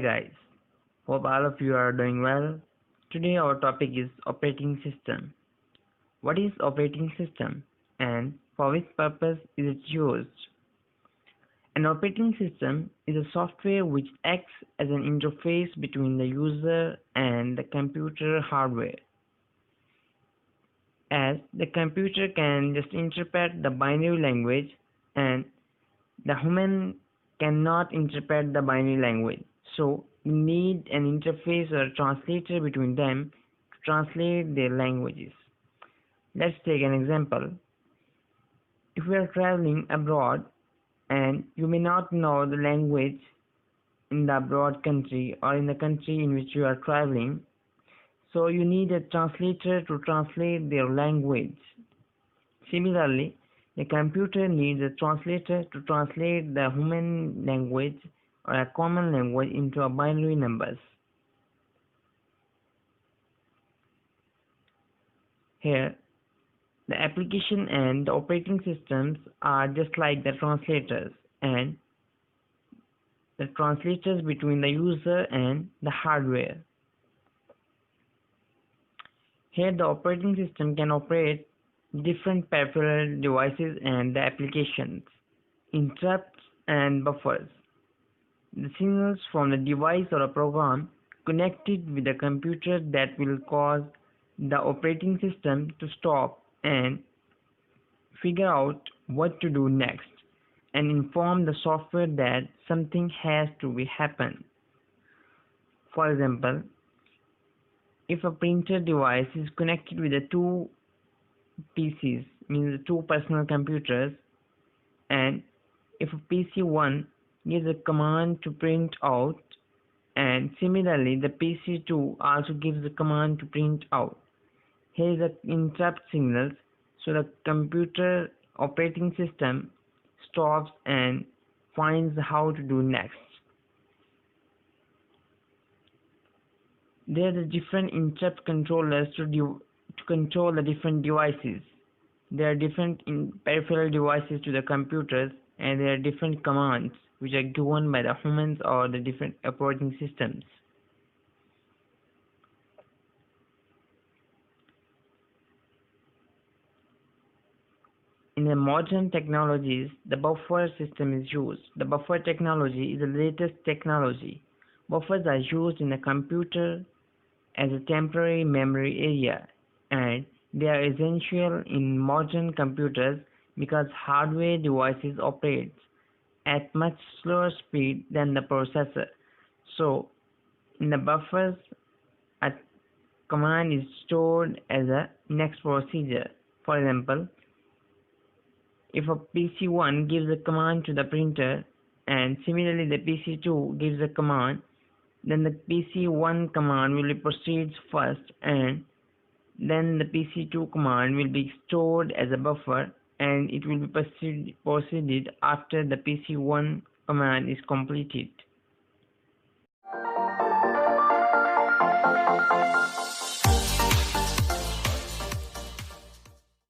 guys, hope all of you are doing well. Today our topic is operating system. What is operating system and for which purpose is it used? An operating system is a software which acts as an interface between the user and the computer hardware. As the computer can just interpret the binary language and the human cannot interpret the binary language. So you need an interface or a translator between them to translate their languages. Let's take an example. If you are traveling abroad and you may not know the language in the abroad country or in the country in which you are traveling, so you need a translator to translate their language. Similarly, the computer needs a translator to translate the human language or a common language into a binary numbers. Here, the application and the operating systems are just like the translators and the translators between the user and the hardware. Here, the operating system can operate different peripheral devices and the applications, interrupts and buffers. The signals from the device or a program connected with the computer that will cause the operating system to stop and figure out what to do next and inform the software that something has to be happen. For example, if a printer device is connected with the two PCs, means the two personal computers, and if a PC1 gives a command to print out, and similarly the PC2 also gives a command to print out. Here is the interrupt signals, so the computer operating system stops and finds how to do next. There are the different interrupt controllers to control the different devices. There are different peripheral devices to the computers, and there are different commands which are given by the humans or the different operating systems. In the modern technologies, the buffer system is used. The buffer technology is the latest technology. Buffers are used in a computer as a temporary memory area, and they are essential in modern computers because hardware devices operate at much slower speed than the processor. So, in the buffers, a command is stored as a next procedure. For example, if a PC1 gives a command to the printer and similarly the PC2 gives a command, then the PC1 command will proceed first and then the PC2 command will be stored as a buffer and it will be proceeded after the PC1 command is completed.